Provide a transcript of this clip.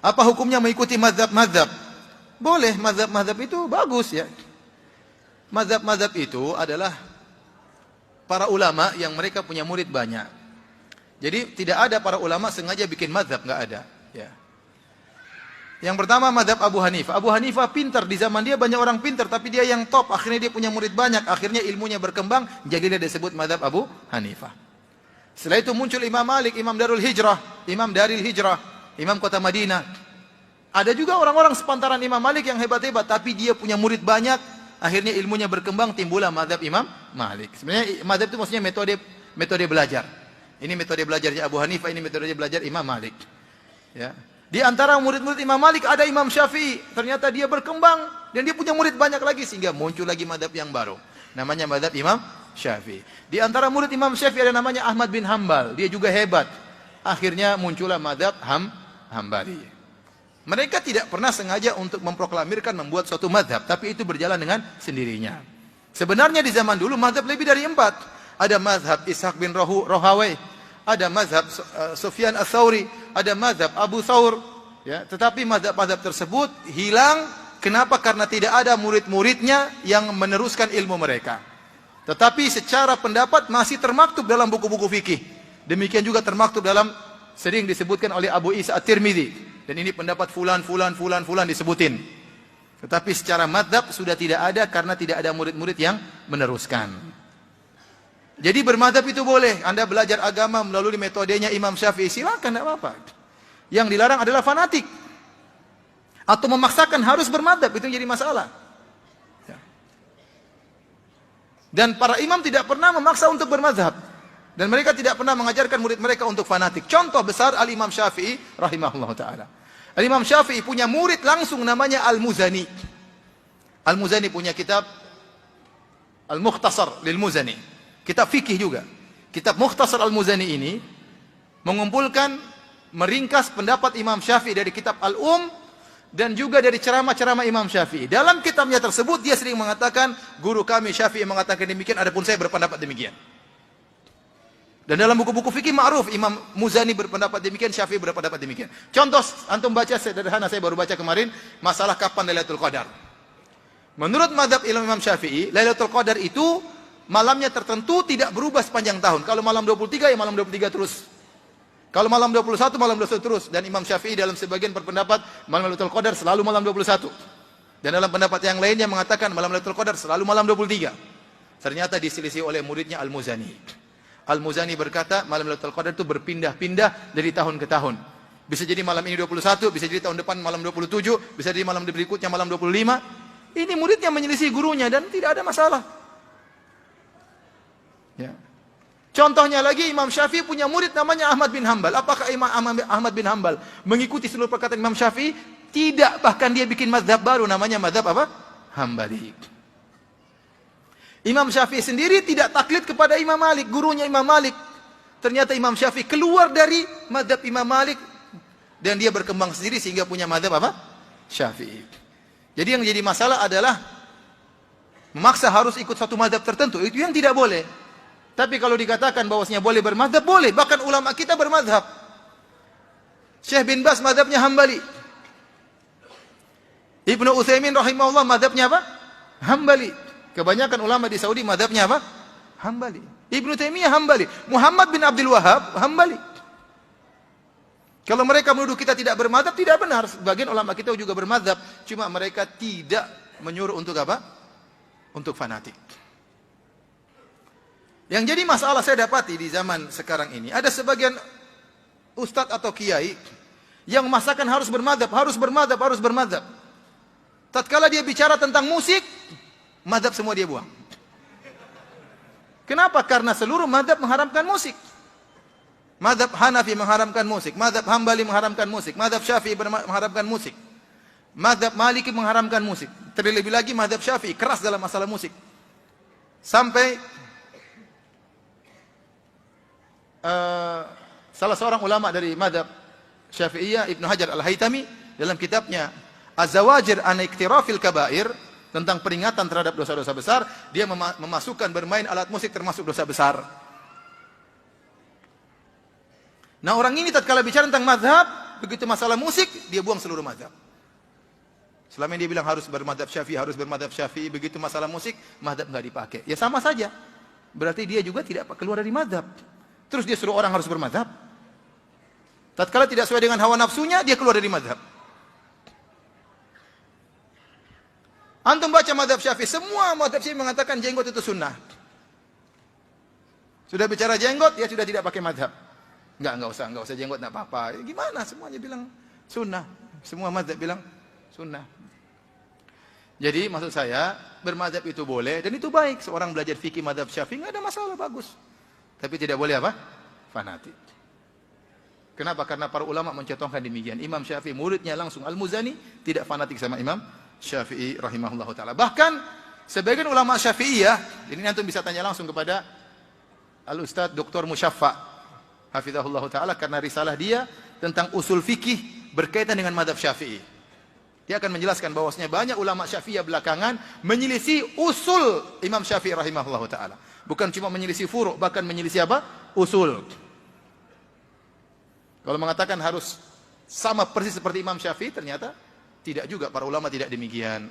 Apa hukumnya mengikuti mazhab-mazhab? Boleh, mazhab-mazhab itu bagus ya. Mazhab-mazhab itu adalah para ulama yang mereka punya murid banyak. Jadi tidak ada para ulama sengaja bikin mazhab, nggak ada. Ya. Yang pertama mazhab Abu Hanifah. Abu Hanifah pintar, di zaman dia banyak orang pintar, tapi dia yang top. Akhirnya dia punya murid banyak, akhirnya ilmunya berkembang, jadi dia disebut mazhab Abu Hanifah. Setelah itu muncul Imam Malik, Imam Darul Hijrah, Imam Daril Hijrah, Imam Kota Madinah. Ada juga orang-orang sepantaran Imam Malik yang hebat-hebat, tapi dia punya murid banyak, akhirnya ilmunya berkembang, timbullah mazhab Imam Malik. Sebenarnya mazhab itu maksudnya metode belajar. Ini metode belajarnya Abu Hanifah, ini metode belajar Imam Malik. Ya. Di antara murid-murid Imam Malik ada Imam Syafi'i. Ternyata dia berkembang dan dia punya murid banyak lagi sehingga muncul lagi mazhab yang baru. Namanya mazhab Imam Syafi'i. Di antara murid Imam Syafi'i ada namanya Ahmad bin Hambal. Dia juga hebat. Akhirnya muncullah mazhab Hambali. Mereka tidak pernah sengaja untuk memproklamirkan membuat suatu mazhab, tapi itu berjalan dengan sendirinya. Sebenarnya di zaman dulu mazhab lebih dari 4. Ada mazhab Ishaq bin Rohawai, ada mazhab Sufyan Ats-Tsauri, ada mazhab Abu Thawr, ya, tetapi mazhab-mazhab tersebut hilang. Kenapa? Karena tidak ada murid-muridnya yang meneruskan ilmu mereka. Tetapi secara pendapat masih termaktub dalam buku-buku fikih. Demikian juga termaktub dalam, sering disebutkan oleh Abu Isa At-Tirmidzi. Dan ini pendapat fulan disebutin. Tetapi secara mazhab sudah tidak ada karena tidak ada murid-murid yang meneruskan. Jadi bermadzhab itu boleh. Anda belajar agama melalui metodenya Imam Syafi'i, silakan, tidak apa-apa. Yang dilarang adalah fanatik. Atau memaksakan harus bermadzhab, itu jadi masalah. Ya. Dan para imam tidak pernah memaksa untuk bermadzhab. Dan mereka tidak pernah mengajarkan murid mereka untuk fanatik. Contoh besar Al-Imam Syafi'i rahimahullah ta'ala. Al-Imam Syafi'i punya murid langsung namanya Al-Muzani. Al-Muzani punya kitab Al-Mukhtasar lil-Muzani. Kitab fikih juga. Kitab Mukhtasar Al-Muzani ini mengumpulkan, meringkas pendapat Imam Syafi'i dari kitab Al-Um dan juga dari ceramah-ceramah Imam Syafi'i. Dalam kitabnya tersebut dia sering mengatakan, guru kami Syafi'i mengatakan demikian, adapun saya berpendapat demikian. Dan dalam buku-buku fikih ma'ruf, Imam Muzani berpendapat demikian, Syafi'i berpendapat demikian. Contoh, antum baca sederhana, saya baru baca kemarin, masalah kapan Lailatul Qadar. Menurut mazhab Imam Syafi'i, Lailatul Qadar itu malamnya tertentu, tidak berubah sepanjang tahun. Kalau malam 23, ya malam 23 terus. Kalau malam 21, malam 21 terus. Dan Imam Syafi'i dalam sebagian berpendapat, malam Lailatul Qadar selalu malam 21. Dan dalam pendapat yang lainnya mengatakan, malam Lailatul Qadar selalu malam 23. Ternyata diselisih oleh muridnya Al-Muzani. Al-Muzani berkata, malam Lailatul Qadar itu berpindah-pindah dari tahun ke tahun. Bisa jadi malam ini 21, bisa jadi tahun depan malam 27, bisa jadi malam berikutnya malam 25. Ini muridnya menyelisih gurunya dan tidak ada masalah. Ya. Contohnya lagi, Imam Syafi'i punya murid namanya Ahmad bin Hambal. Apakah Imam Ahmad bin Hambal mengikuti seluruh perkataan Imam Syafi'i? Tidak, bahkan dia bikin mazhab baru namanya mazhab apa? Hambali. Imam Syafi'i sendiri tidak taklid kepada Imam Malik, gurunya Imam Malik. Ternyata Imam Syafi'i keluar dari mazhab Imam Malik dan dia berkembang sendiri sehingga punya mazhab apa? Syafi'i. Jadi yang jadi masalah adalah memaksa harus ikut satu mazhab tertentu, itu yang tidak boleh. Tapi kalau dikatakan bahwasanya boleh bermazhab, boleh. Bahkan ulama kita bermazhab. Syekh bin Baz mazhabnya Hambali. Ibnu Utsaimin rahimahullah mazhabnya apa? Hambali. Kebanyakan ulama di Saudi mazhabnya apa? Hambali. Ibnu Taimiyah Hambali. Muhammad bin Abdul Wahab Hambali. Kalau mereka menuduh kita tidak bermazhab, tidak benar. Sebagian ulama kita juga bermazhab, cuma mereka tidak menyuruh untuk apa? Untuk fanatik. Yang jadi masalah saya dapati di zaman sekarang ini, ada sebagian ustadz atau kiai yang memaksakan harus bermazhab, harus bermazhab, harus bermazhab. Tatkala dia bicara tentang musik, mazhab semua dia buang. Kenapa? Karena seluruh mazhab mengharamkan musik. Mazhab Hanafi mengharamkan musik, mazhab Hambali mengharamkan musik, mazhab Syafi'i mengharamkan musik, mazhab Maliki mengharamkan musik. Terlebih lagi mazhab Syafi'i keras dalam masalah musik. Sampai salah seorang ulama dari mazhab Syafi'iyah, Ibnu Hajar Al-Haytami, dalam kitabnya Az-Zawajir an Iktirafil Kabair, tentang peringatan terhadap dosa-dosa besar, dia memasukkan bermain alat musik termasuk dosa besar. Nah, orang ini tatkala bicara tentang mazhab, begitu masalah musik, dia buang seluruh mazhab. Selama ini dia bilang harus bermadzhab Syafi'i, harus bermadzhab Syafi'i, begitu masalah musik, mazhab nggak dipakai. Ya sama saja. Berarti dia juga tidak keluar dari mazhab. Terus dia suruh orang harus bermadzhab. Tatkala tidak sesuai dengan hawa nafsunya, dia keluar dari mazhab. Antum baca mazhab Syafi'i, semua mazhab Syafi'i mengatakan jenggot itu sunnah. Sudah bicara jenggot, ya sudah tidak pakai mazhab. Enggak usah jenggot, enggak apa-apa. Gimana? Semuanya bilang sunnah. Semua mazhab bilang sunnah. Jadi maksud saya, bermazhab itu boleh dan itu baik. Seorang belajar fikih mazhab Syafi'i enggak ada masalah, bagus. Tapi tidak boleh apa? Fanatik. Kenapa? Karena para ulama mencontohkan demikian. Imam Syafi'i muridnya langsung Al-Muzani tidak fanatik sama Imam Syafi'i rahimahullahu taala. Bahkan sebagian ulama Syafi'iyah, ini antum bisa tanya langsung kepada Al-Ustadz Dr. Musyaffa hafizahullah ta'ala, karena risalah dia tentang usul fikih berkaitan dengan mazhab Syafi'i. Dia akan menjelaskan bahwasanya banyak ulama Syafi'iyah belakangan menyelisih usul Imam Syafi'i rahimahullah ta'ala. Bukan cuma menyelisih furu', bahkan menyelisih apa? Usul. Kalau mengatakan harus sama persis seperti Imam Syafi'i, ternyata tidak juga, para ulama tidak demikian.